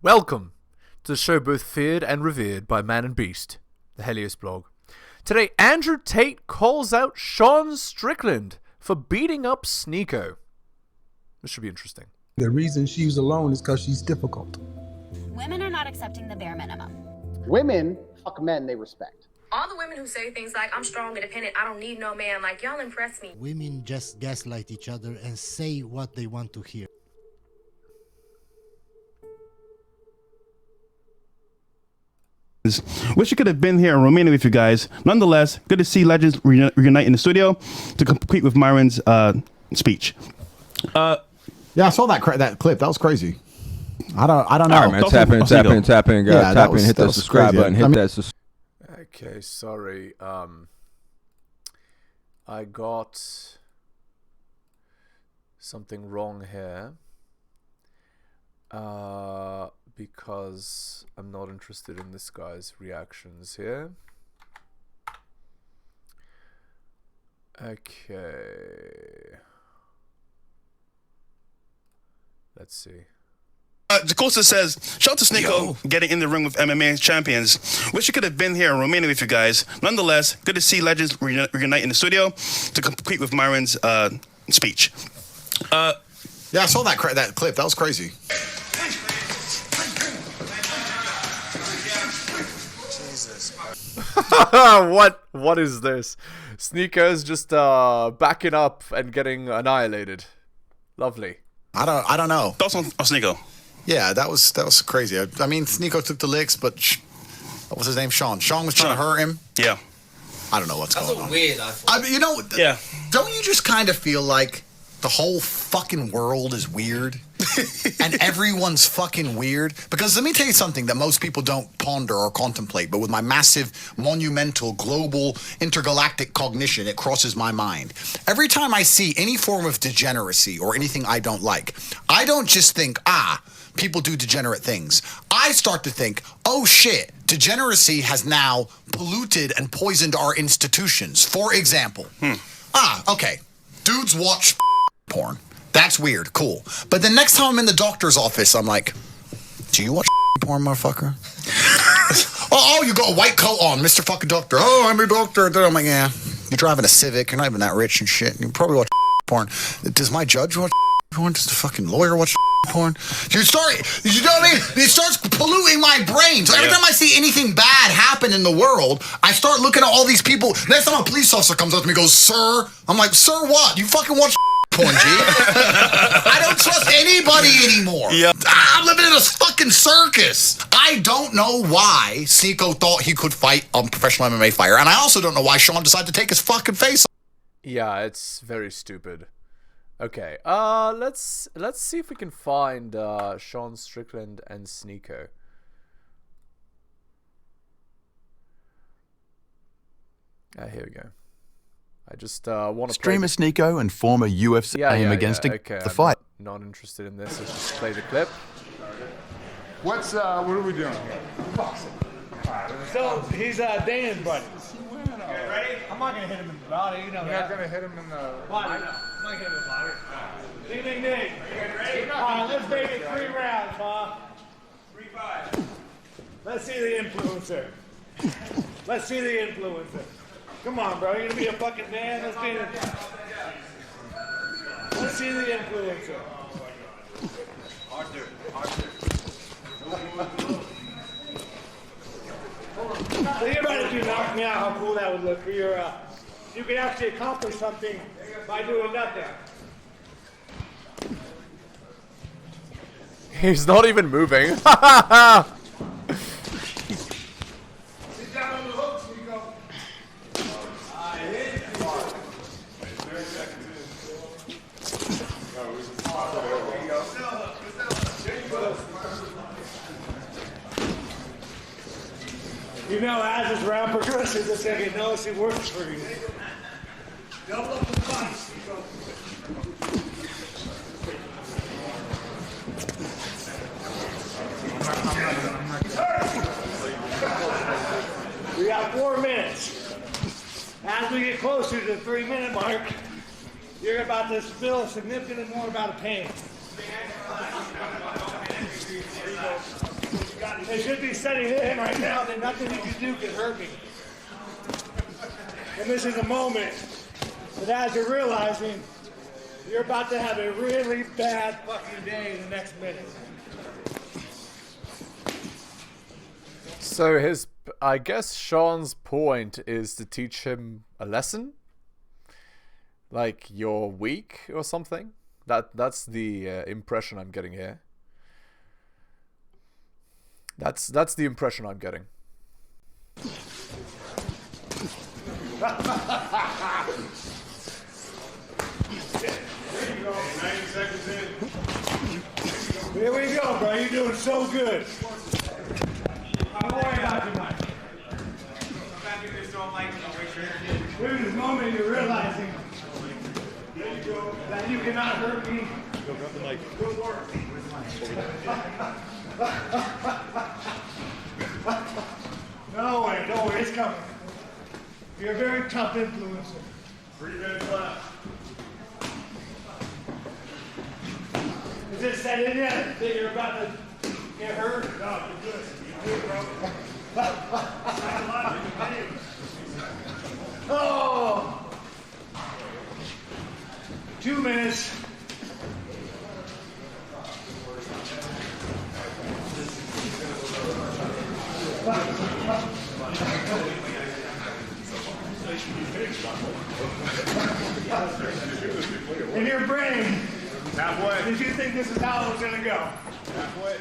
Welcome to the show both feared and revered by man and beast, the Helios blog. Today, Andrew Tate calls out Sean Strickland for beating up Sneako. This should be interesting. The reason she's alone is because she's difficult. Women are not accepting the bare minimum. Women fuck men they respect. All the women who say things like, I'm strong, independent, I don't need no man, like, y'all impress me. Women just gaslight each other and say what they want to hear. Wish you could have been here in Romania with you guys. Nonetheless, good to see legends reunite in the studio to complete with Myron's speech. Yeah, I saw that clip. That was crazy. I don't know. All right, man, tap in, hit that subscribe button, Okay, sorry. I got something wrong here. Because I'm not interested in this guy's reactions here. Okay. Let's see. Jacosa says, shout out to Sneako getting in the ring with MMA champions. Wish you could have been here in Romania with you guys. Nonetheless, good to see legends reunite in the studio to complete with Myron's speech. Yeah, I saw that clip. That was crazy. What is this? Sneako's just backing up and getting annihilated. Lovely. I don't know. Thoughts on Sneako? Yeah, that was crazy. I mean, Sneako took the licks, but what was his name? Sean. Sean was trying to hurt him. Yeah. I don't know what's going on. That's weird. I mean, yeah. Don't you just kind of feel like the whole fucking world is weird? And everyone's fucking weird? Because let me tell you something that most people don't ponder or contemplate, but with my massive, monumental, global, intergalactic cognition, it crosses my mind. Every time I see any form of degeneracy or anything I don't like, I don't just think, people do degenerate things. I start to think, oh shit, degeneracy has now polluted and poisoned our institutions. For example, okay, dudes watch porn. That's weird, cool. But the next time I'm in the doctor's office, I'm like, do you watch porn, motherfucker? oh, you got a white coat on, Mr. fucking doctor. Oh, I'm a doctor. I'm like, yeah, you're driving a Civic. You're not even that rich and shit. You probably watch porn. Does my judge watch porn? Does the fucking lawyer watch porn? You know what I mean? It starts polluting my brain. So every time I see anything bad happen in the world, I start looking at all these people. Next time a police officer comes up to me and goes, sir, I'm like, sir, what? You fucking watch porn, G? I don't trust anybody anymore. Yep. I'm living in a fucking circus. I don't know why Sneako thought he could fight a professional MMA fighter, and I also don't know why Sean decided to take his fucking face off. Yeah, it's very stupid. Okay, let's see if we can find Sean Strickland and Sneako. Here we go. I just want to streamer Sneako and former UFC aim against the fight. Not interested in this. Let's just play the clip. What are we doing here? Boxing. So he's Dan's buddy. Ready? I'm not gonna hit him in the body, you know. You're not gonna hit him in the body. I'm not hit him in the body. Ding ding ding. Are you guys ready? All right, let's make it 3 rounds, Ma. 3-5. Let's see the influencer. Let's see the influencer. Come on, bro. You're gonna be a fucking man. Let's see the influencer. Think about if you knocked me out, how cool that would look for your. You could actually accomplish something by doing nothing. He's not even moving. Sit down on the hook, Sneako. You know, as this round progresses, it's gonna get notice it works for you. Double up the punch, Sneako. We got 4 minutes. As we get closer to the 3-minute mark, you're about to feel a significant more amount of pain. They should be sending it in right now. Then nothing you can do can hurt me. And this is a moment that as you're realizing, you're about to have a really bad fucking day in the next minute. So I guess Sean's point is to teach him a lesson? Like, you're weak or something? That's the impression I'm getting here. That's the impression I'm getting. There you go. 90 seconds in. Here we go, bro. You're doing so good. Don't worry about your mic. There's this moment you're realizing that you cannot hurt me. Good work. No way, don't worry, it's coming. You're a very tough influencer. 3 minutes left. Is it set in yet that you're about to get hurt? No, you're good. You're good, bro. Oh! 2 minutes. In your brain, halfway. Did you think this is how it was gonna go? Halfway.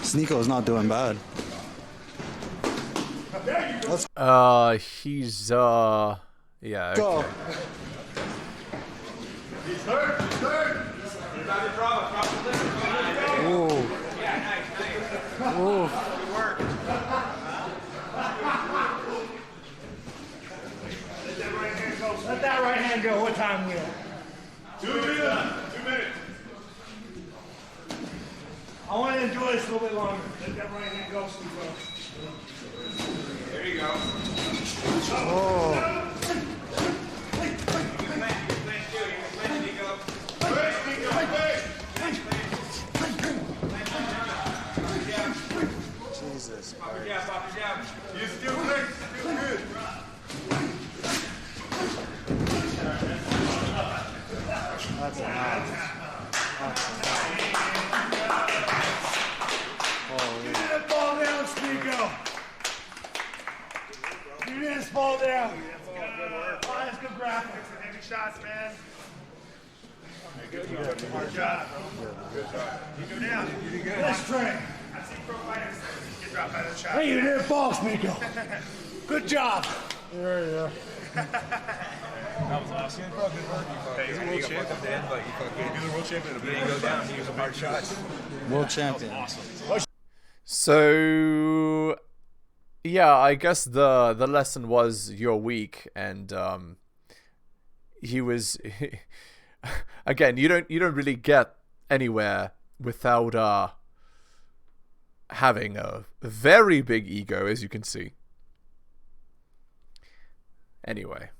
Sneako's not doing bad. He's yeah. Okay. Go. He's hurt. He's hurt. Ooh. Yeah, nice. Ooh. Good work. Let that right hand go. What time we at? 2 minutes. 2 minutes. I want to enjoy this a little bit longer. Let that right hand go, Sneako. There you go. Oh. Jesus. You still good. Still good. That's nice. You didn't fall down, Sneako. You didn't fall down. Oh, that's good graphics. Heavy shots, man. Good job. Hard job, bro. Good job. You go down. You did good. Let's train. I've seen pro fighters get dropped by the shot. Hey, you didn't fall, Sneako. Good job. There you go. That was awesome. Good work. Hey, he's a world champion, Dan. Like, you're the world champion. Then you go down, he was a hard shot. World champion. Awesome. So, yeah, I guess the lesson was you're weak, and he was again. You don't really get anywhere without having a very big ego, as you can see. Anyway.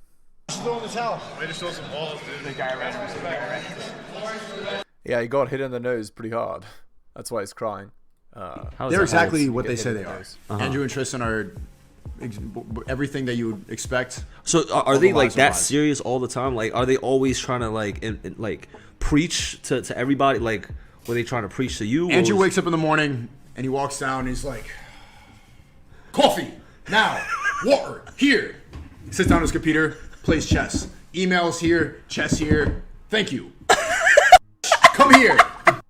Throw in the towel. Way to show some balls, dude. The guy ran him. Yeah, he got hit in the nose pretty hard. That's why he's crying. They're exactly what they say they are. Andrew and Tristan are everything that you would expect. So are they like that serious all the time? Like, are they always trying to like preach to everybody? Like, were they trying to preach to you? Andrew wakes up in the morning and he walks down and he's like, coffee, now, water, here. He sits down at his computer, plays chess. Emails here, chess here, thank you. Come here.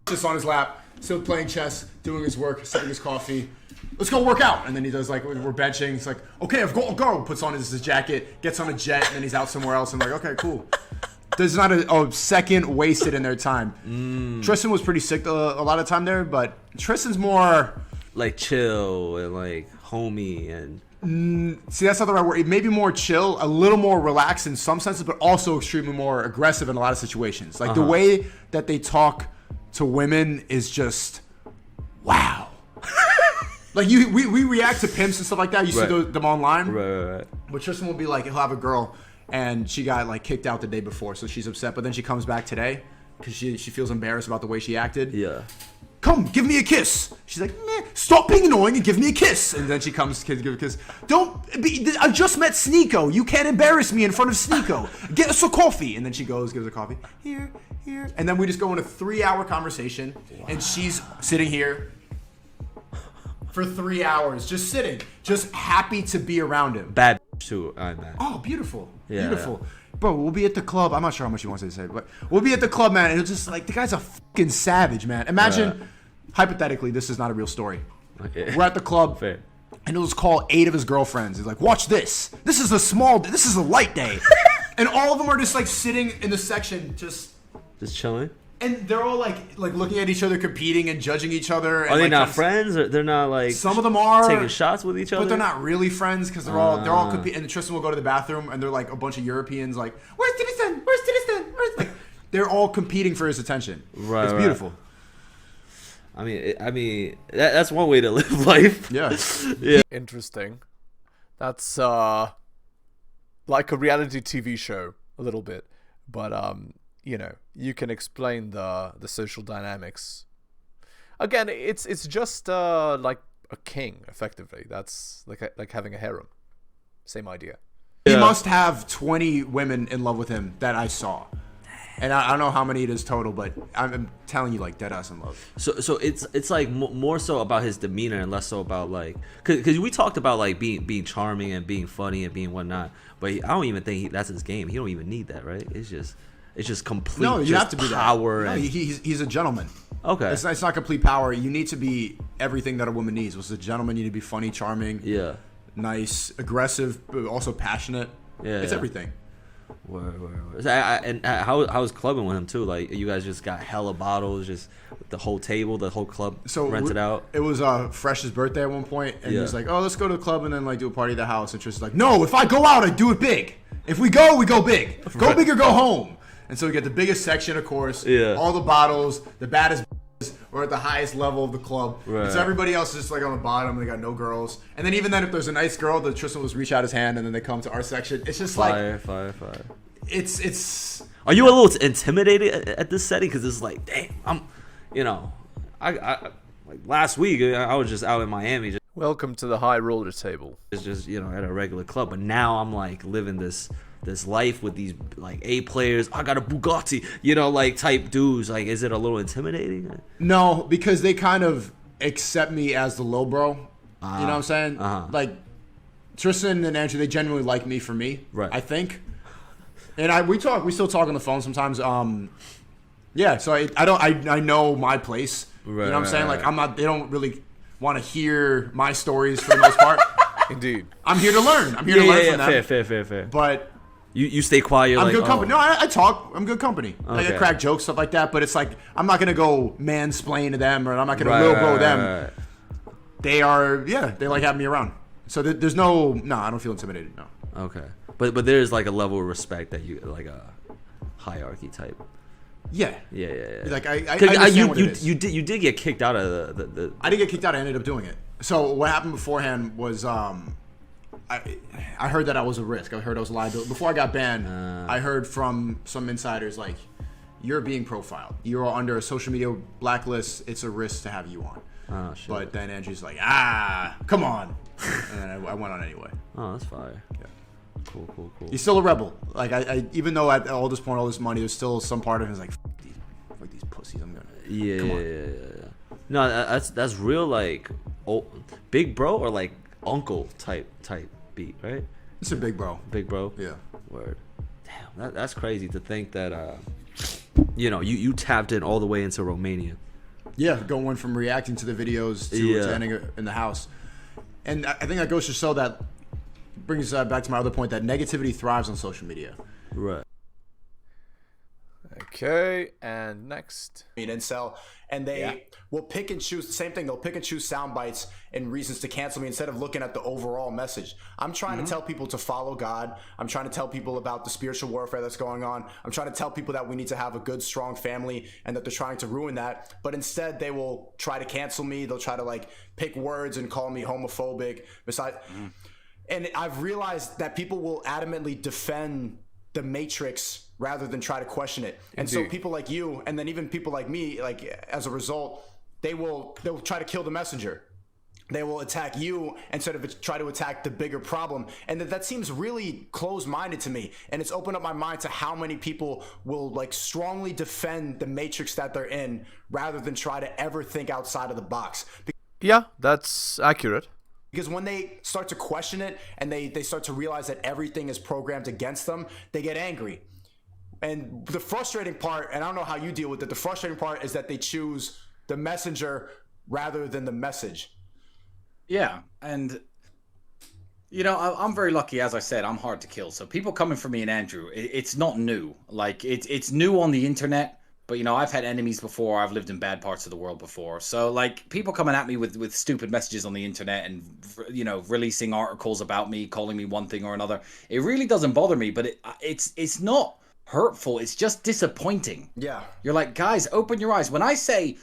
Just on his lap, still playing chess, doing his work, sipping his coffee. Let's go work out. And then he does like, we're benching. He's like, okay, I've got to go. Puts on his jacket, gets on a jet, and then he's out somewhere else. I'm like, okay, cool. There's not a second wasted in their time. Tristan was pretty sick a lot of time there, but Tristan's more like chill and like homie and. See, that's not the right word. Maybe more chill, a little more relaxed in some senses, but also extremely more aggressive in a lot of situations. Like the way that they talk to women is just wow. Like we react to pimps and stuff like that. You see them online. Right. But Tristan will be like, he'll have a girl and she got like kicked out the day before, so she's upset. But then she comes back today because she feels embarrassed about the way she acted. Yeah. come, give me a kiss. She's like, meh, stop being annoying and give me a kiss. And then she comes to give a kiss. I just met Sneako. You can't embarrass me in front of Sneako. Get us a coffee. And then she goes, gives her coffee. Here. And then we just go on a 3-hour conversation. Wow. And she's sitting here for 3 hours, just sitting, just happy to be around him. Bad too, man. Oh, beautiful. Yeah, beautiful. Yeah. Bro, we'll be at the club. I'm not sure how much he wants to say, but we'll be at the club, man. And it's just like, the guy's a fucking savage, man. Imagine, hypothetically, this is not a real story. Okay. We're at the club, and he'll just call 8 of his girlfriends. He's like, watch this. This is a light day. And all of them are just like sitting in the section, just chilling. And they're all like looking at each other, competing and judging each other. Are they not friends? Or they're not like some of them are taking shots with each other, but they're not really friends because they're all competing. And Tristan will go to the bathroom, and they're like a bunch of Europeans, like, where's Tristan? Like they're all competing for his attention. Right, it's beautiful. I mean, that's one way to live life. Yeah. Interesting. That's like a reality TV show a little bit, but you can explain the social dynamics. Again, it's just like a king, effectively. That's like having a harem. Same idea. He must have 20 women in love with him that I saw. And I don't know how many it is total, but I'm telling you, like, dead ass in love. So it's like more so about his demeanor and less so about like, because we talked about like being charming and being funny and being whatnot, but I don't even think that's his game. He don't even need that, right? It's just complete. No, you have to be power. No, he's a gentleman. Okay, it's not complete power. You need to be everything that a woman needs. As a gentleman, you need to be funny, charming, nice, aggressive, but also passionate. It's everything. Word. And how was clubbing with him too? Like, you guys just got hella bottles, just the whole table, the whole club rented out. It was Fresh's birthday at one point, and he was like, "Oh, let's go to the club and then like do a party at the house." And Tristan's like, "No, if I go out, I do it big. If we go big. Go big or go home." And so we get the biggest section, of course. Yeah. All the bottles, the baddest. We're at the highest level of the club. Right. And so everybody else is just like on the bottom. They got no girls. And then even then, if there's a nice girl, the Tristan will just reach out his hand, and then they come to our section. It's just fire. It's. Are you a little intimidated at this setting? Because it's like, damn, I like last week I was just out in Miami. Welcome to the high roller table. It's just at a regular club, but now I'm like living this life with these like A players. I got a Bugatti, like type dudes. Like, is it a little intimidating? No, because they kind of accept me as the low bro. You know what I'm saying? Like Tristan and Andrew, they genuinely like me for me. Right. I think. And we still talk on the phone sometimes. So I know my place. Right, you know what I'm saying? Like, I'm not. They don't really want to hear my stories for the most part. Indeed. I'm here to learn. I'm here to learn from them. Fair. But you stay quiet. I'm good company. No, I talk. I'm good company. Okay. Like, I crack jokes, stuff like that. But it's like, I'm not gonna go mansplain to them, or I'm not gonna bro them. Right. They are. Yeah, they like having me around. So there's no. I don't feel intimidated. No. Okay. But there's like a level of respect that you like a hierarchy type. Yeah. Like I understand what it is. You did get kicked out of the. I didn't get kicked out. I ended up doing it. So what happened beforehand was I heard that I was a risk. I heard I was a liability. Before I got banned, I heard from some insiders like, you're being profiled. You're under a social media blacklist. It's a risk to have you on. Oh, shit. But then Andrew's like, come on. And then I went on anyway. Oh, that's fire. Yeah. Cool. He's still a rebel. Like, I even though at all this point, all this money, there's still some part of him is like, these pussies. I'm gonna. Come on. Yeah. No, that's real, like, big bro or like uncle type beat, right? It's a big bro. Big bro. Yeah. Word. Damn, that's crazy to think that you tapped in all the way into Romania. Yeah, going from reacting to the videos to attending in the house, and I think that goes to show that. Brings back to my other point that negativity thrives on social media. Right. Okay, and next. Incel, and they will pick and choose the same thing. They'll pick and choose sound bites and reasons to cancel me instead of looking at the overall message. I'm trying to tell people to follow God. I'm trying to tell people about the spiritual warfare that's going on. I'm trying to tell people that we need to have a good, strong family and that they're trying to ruin that. But instead, they will try to cancel me. They'll try to like pick words and call me homophobic. Besides. And I've realized that people will adamantly defend the matrix rather than try to question it. And so people like you, and then even people like me, like as a result, they'll try to kill the messenger. They will attack you instead of try to attack the bigger problem. And that seems really close-minded to me. And it's opened up my mind to how many people will like strongly defend the matrix that they're in rather than try to ever think outside of the box. Yeah, that's accurate. Because when they start to question it and they start to realize that everything is programmed against them, they get angry. And the frustrating part, and I don't know how you deal with it, the frustrating part is that they choose the messenger rather than the message. Yeah, and you know, I'm very lucky. As I said, I'm hard to kill. So people coming for me and Andrew, it's not new. Like it's new on the internet, but you know, I've had enemies before. I've lived in bad parts of the world before. So like people coming at me with stupid messages on the internet and you know, releasing articles about me, calling me one thing or another. It really doesn't bother me, but it's not hurtful. It's just disappointing. Yeah, you're like, guys, open your eyes. When I say,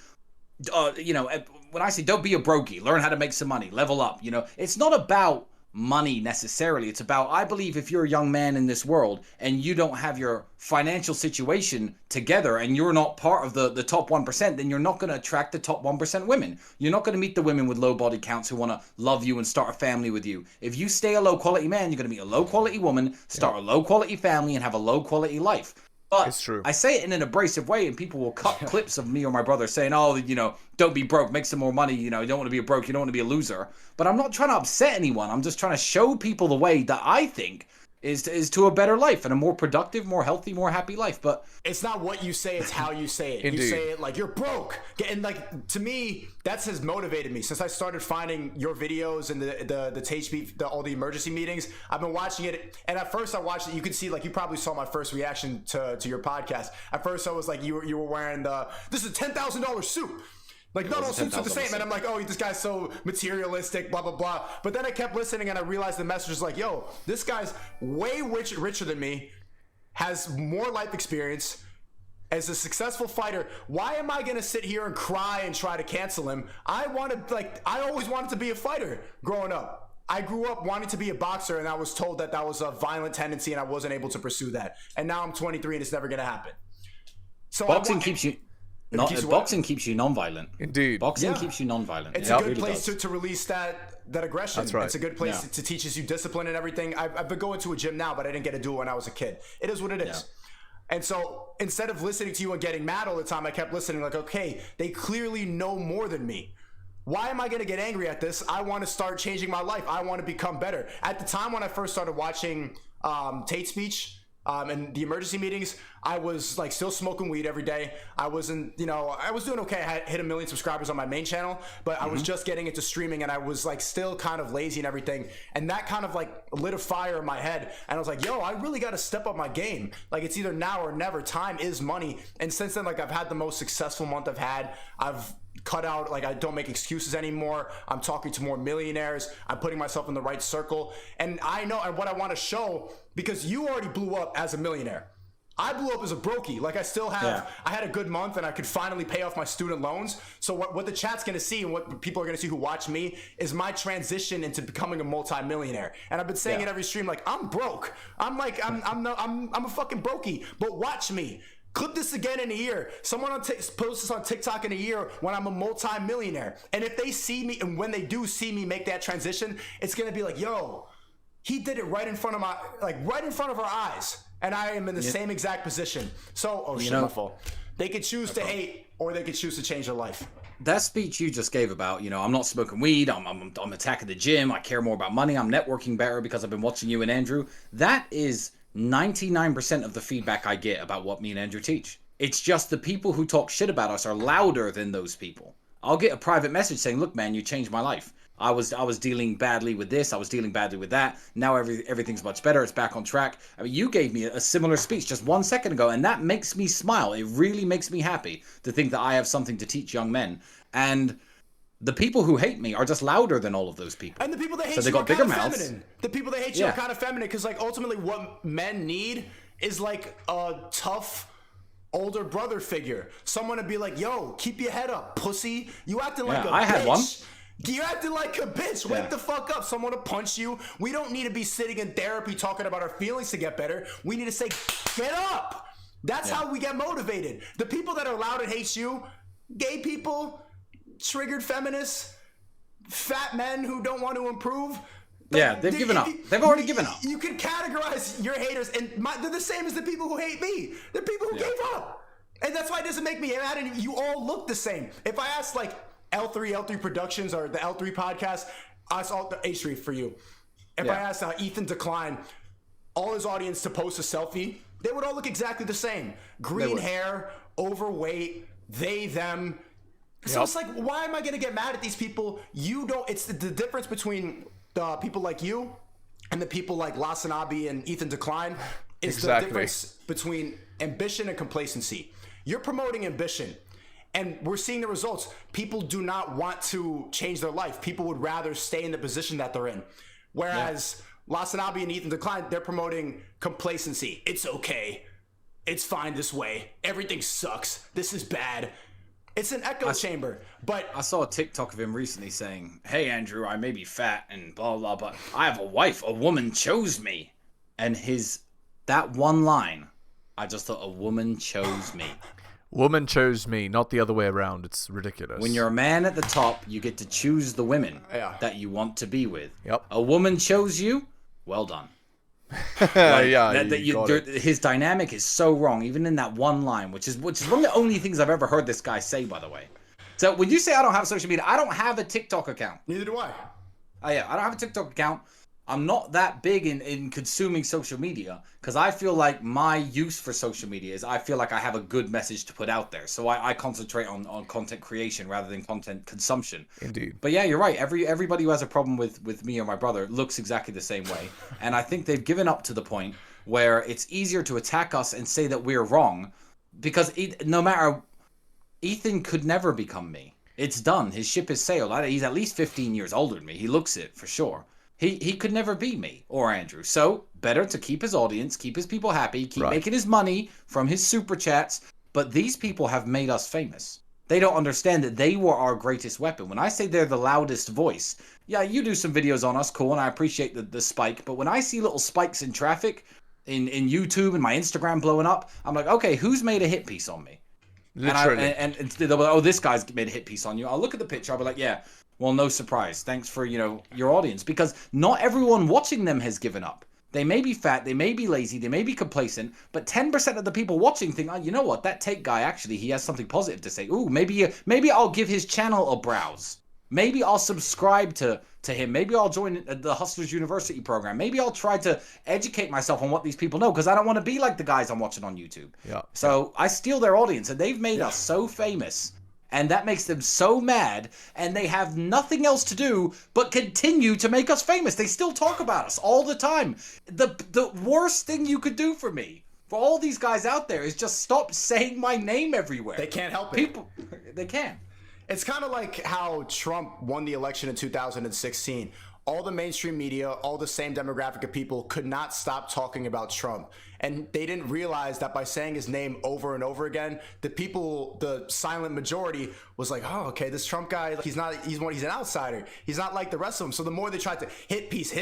you know. When I say don't be a brokey, learn how to make some money, level up, you know, it's not about money necessarily. It's about, I believe if you're a young man in this world and you don't have your financial situation together and you're not part of the top 1%, then you're not going to attract the top 1% women. You're not going to meet the women with low body counts who want to love you and start a family with you. If you stay a low quality man, you're going to meet a low quality woman, start a low quality family and have a low quality life. But it's true. I say it in an abrasive way, and people will cut clips of me or my brother saying, oh, you know, don't be broke, make some more money, you know, you don't want to be a broke, you don't want to be a loser. But I'm not trying to upset anyone. I'm just trying to show people the way that I think is to a better life and a more productive, more healthy, more happy life. But it's not what you say, it's how you say it. Indeed. You say it like you're broke. And like, to me, that's has motivated me since I started finding your videos and the Tate speak, all the emergency meetings. I've been watching it, and at first I watched it. You could see, like, you probably saw my first reaction to your podcast. At first I was like, you were wearing this is a $10,000 suit. Like, not all suits are the same. And I'm like, oh, this guy's so materialistic, blah, blah, blah. But then I kept listening and I realized the message is like, yo, this guy's way richer than me, has more life experience, as a successful fighter. Why am I going to sit here and cry and try to cancel him? I always wanted to be a fighter growing up. I grew up wanting to be a boxer, and I was told that was a violent tendency and I wasn't able to pursue that. And now I'm 23 and it's never going to happen. So boxing keeps you... boxing keeps you non-violent. Indeed. Boxing keeps you non-violent. It's a good place to release that aggression. That's right. It's a good place to teaches you discipline and everything. I've been going to a gym now, but I didn't get to do it when I was a kid. It is what it is. Yeah. And so instead of listening to you and getting mad all the time, I kept listening like, okay, they clearly know more than me. Why am I going to get angry at this? I want to start changing my life. I want to become better. At the time when I first started watching Tate's speech, and the emergency meetings, I was like still smoking weed every day. I wasn't, I was doing okay. I had hit 1 million subscribers on my main channel, but I was just getting into streaming, and I was like still kind of lazy and everything. And that kind of like lit a fire in my head. And I was like, yo, I really got to step up my game. Like, it's either now or never. Time is money. And since then, like, I've had the most successful month I've had. I've cut out, like, I don't make excuses anymore. I'm talking to more millionaires. I'm putting myself in the right circle. And I know, and what I want to show, because you already blew up as a millionaire. I blew up as a brokey. Like, I still have, I had a good month and I could finally pay off my student loans. So what the chat's going to see and what people are going to see who watch me is my transition into becoming a multi-millionaire. And I've been saying it every stream, like, I'm broke. I'm a fucking brokey, but watch me. Clip this again in a year. Someone post this on TikTok in a year when I'm a multi-millionaire. And if they see me, and when they do see me make that transition, it's going to be like, yo, he did it right in front of our eyes. And I am in the same exact position. So, my fault. They could choose to hate, or they could choose to change their life. That speech you just gave about, I'm not smoking weed, I'm attacking the gym, I care more about money, I'm networking better because I've been watching you and Andrew. That is 99% of the feedback I get about what me and Andrew teach. It's just the people who talk shit about us are louder than those people. I'll get a private message saying, look, man, you changed my life. I was dealing badly with this, I was dealing badly with that. Now everything's much better, it's back on track. I mean, you gave me a similar speech just 1 second ago, and that makes me smile. It really makes me happy to think that I have something to teach young men. And the people who hate me are just louder than all of those people. And the people that hate so they you got are bigger kind of mouths. Feminine. The people that hate you are kind of feminine, because, like, ultimately what men need is like a tough older brother figure. Someone to be like, yo, keep your head up, pussy. You acting like a bitch. I had one. You're acting like a bitch. Wake the fuck up. Someone to punch you. We don't need to be sitting in therapy talking about our feelings to get better. We need to say, get up. That's how we get motivated. The people that are loud and hate you, gay people, triggered feminists, fat men who don't want to improve. Yeah, they've given up. They've already given up. You can categorize your haters, and they're the same as the people who hate me. They're people who gave up. And that's why it doesn't make me mad, and you all look the same. If I asked, like, L3 Productions or the L3 podcast, I saw the H3 for you. If I asked Ethan Decline, all his audience to post a selfie, they would all look exactly the same. Green hair, overweight, they, them. So it's like, why am I going to get mad at these people? You don't. It's the difference between the people like you and the people like Lasanabi and Ethan Decline is the difference between ambition and complacency. You're promoting ambition, and we're seeing the results. People do not want to change their life. People would rather stay in the position that they're in. Whereas Lasanabi and Ethan Decline, they're promoting complacency. It's okay. It's fine this way. Everything sucks. This is bad. It's an echo chamber. But I saw a TikTok of him recently saying, "Hey Andrew, I may be fat and blah blah, but I have a wife. A woman chose me." And that one line, I just thought, a woman chose me. Woman chose me, not the other way around. It's ridiculous. When you're a man at the top, you get to choose the women that you want to be with. Yep. A woman chose you. Well done. His dynamic is so wrong, even in that one line, which is one of the only things I've ever heard this guy say, by the way. So when you say I don't have social media, I don't have a TikTok account. Neither do I. I don't have a TikTok account. I'm not that big in consuming social media because I feel like my use for social media is I feel like I have a good message to put out there. So I concentrate on content creation rather than content consumption. Indeed. But yeah, you're right. Everybody who has a problem with me or my brother looks exactly the same way. And I think they've given up to the point where it's easier to attack us and say that we're wrong because no matter, Ethan could never become me. It's done. His ship has sailed. He's at least 15 years older than me. He looks it for sure. He could never be me or Andrew. So better to keep his audience, keep his people happy, keep making his money from his super chats. But these people have made us famous. They don't understand that they were our greatest weapon. When I say they're the loudest voice, yeah, you do some videos on us, cool, and I appreciate the spike. But when I see little spikes in traffic in YouTube and my Instagram blowing up, I'm like, okay, who's made a hit piece on me? Literally. And they'll be like, oh, this guy's made a hit piece on you. I'll look at the picture. I'll be like, yeah. Well, no surprise. Thanks for, your audience. Because not everyone watching them has given up. They may be fat, they may be lazy, they may be complacent, but 10% of the people watching think, oh, you know what, that Tate guy, actually, he has something positive to say. Ooh, maybe I'll give his channel a browse. Maybe I'll subscribe to him. Maybe I'll join the Hustlers University program. Maybe I'll try to educate myself on what these people know, because I don't want to be like the guys I'm watching on YouTube. Yeah. So I steal their audience, and they've made us so famous. And that makes them so mad, and they have nothing else to do but continue to make us famous. They still talk about us all the time. The worst thing you could do for me, for all these guys out there, is just stop saying my name everywhere. They can't help it. They can. It's kind of like how Trump won the election in 2016. All the mainstream media, all the same demographic of people could not stop talking about Trump. And they didn't realize that by saying his name over and over again, the people, the silent majority was like, oh, okay, this Trump guy, he's an outsider. He's not like the rest of them. So the more they tried to hit piece,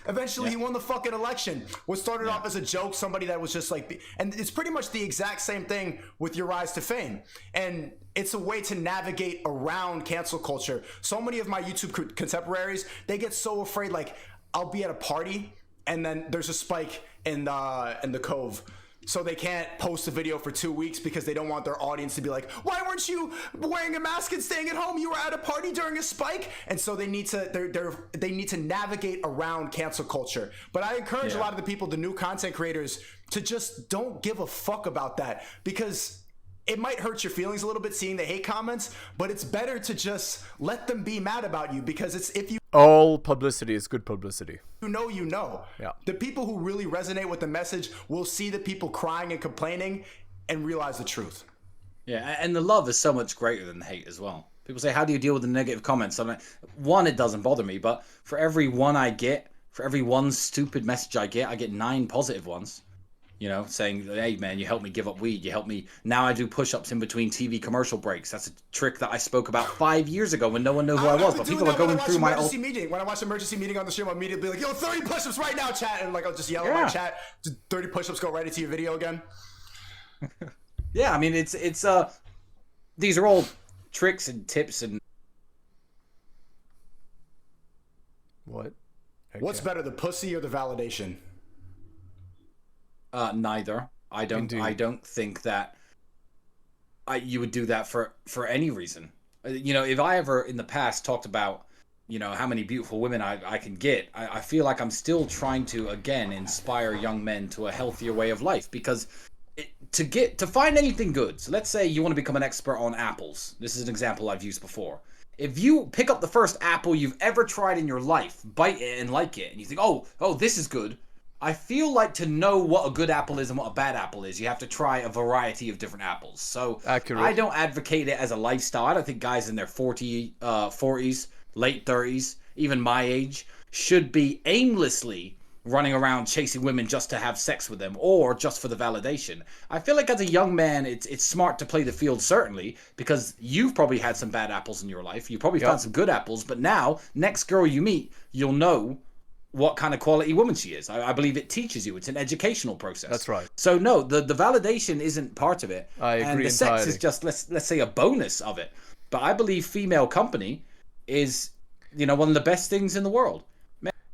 eventually he won the fucking election. What started off as a joke, somebody that was just like, and it's pretty much the exact same thing with your rise to fame. And it's a way to navigate around cancel culture. So many of my YouTube contemporaries, they get so afraid, like, I'll be at a party and then there's a spike in the Cove. So they can't post a video for 2 weeks because they don't want their audience to be like, why weren't you wearing a mask and staying at home? You were at a party during a spike. And so they need to navigate around cancel culture. But I encourage a lot of the people, the new content creators, to just don't give a fuck about that, because it might hurt your feelings a little bit seeing the hate comments, but it's better to just let them be mad about you, because it's if you all publicity is good publicity. You know. Yeah. The people who really resonate with the message will see the people crying and complaining and realize the truth. Yeah, and the love is so much greater than the hate as well. People say, how do you deal with the negative comments? I'm like, one, it doesn't bother me, but for every one I get, for every one stupid message I get 9 positive ones. Saying, hey, man, you helped me give up weed. You helped me. Now I do push-ups in between TV commercial breaks. That's a trick that I spoke about 5 years ago when no one knew who I was. But people are going through my old meeting. When I watch emergency meeting on the stream, I'll immediately be like, yo, 30 push-ups right now, chat. And I'll just yell at my chat. 30 push-ups go right into your video again. Yeah, I mean, it's these are all tricks and tips and. What? Okay. What's better, the pussy or the validation? Neither. I don't. Indeed. I don't think that. You would do that for any reason. You know, if I ever in the past talked about, you know, how many beautiful women I can get, I feel like I'm still trying to again inspire young men to a healthier way of life, because to find anything good. So let's say you want to become an expert on apples. This is an example I've used before. If you pick up the first apple you've ever tried in your life, bite it and like it, and you think, oh, this is good. I feel like to know what a good apple is and what a bad apple is, you have to try a variety of different apples. So Accurate. I don't advocate it as a lifestyle. I don't think guys in their 40s, late 30s, even my age, should be aimlessly running around chasing women just to have sex with them or just for the validation. I feel like as a young man, it's smart to play the field, certainly, because you've probably had some bad apples in your life. You probably found some good apples, but now, next girl you meet, you'll know what kind of quality woman she is. I believe it teaches you. It's an educational process. That's right. So no, the validation isn't part of it. I agree and the entirely. sex is just, let's say, a bonus of it. But I believe female company is, you know, one of the best things in the world.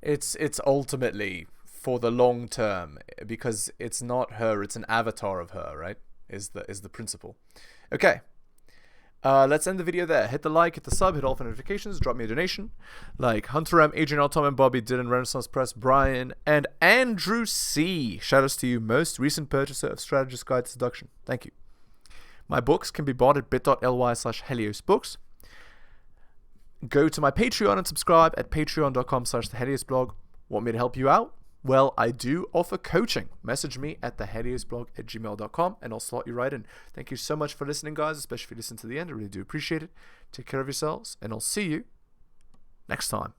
It's ultimately for the long term, because it's not her, it's an avatar of her, right? Is the principle. Okay. Let's end the video there. Hit the like, hit the sub, hit all for notifications, drop me a donation. Like Hunter M, Adrian L, Tom and Bobby, Dylan, Renaissance Press, Brian, and Andrew C. Shoutouts to you, most recent purchaser of Strategist Guide to Seduction. Thank you. My books can be bought at bit.ly/heliosbooks. Go to my Patreon and subscribe at patreon.com/theheliosblog. Want me to help you out? Well, I do offer coaching. Message me at theheliosblog@gmail.com and I'll slot you right in. Thank you so much for listening, guys, especially if you listen to the end. I really do appreciate it. Take care of yourselves, and I'll see you next time.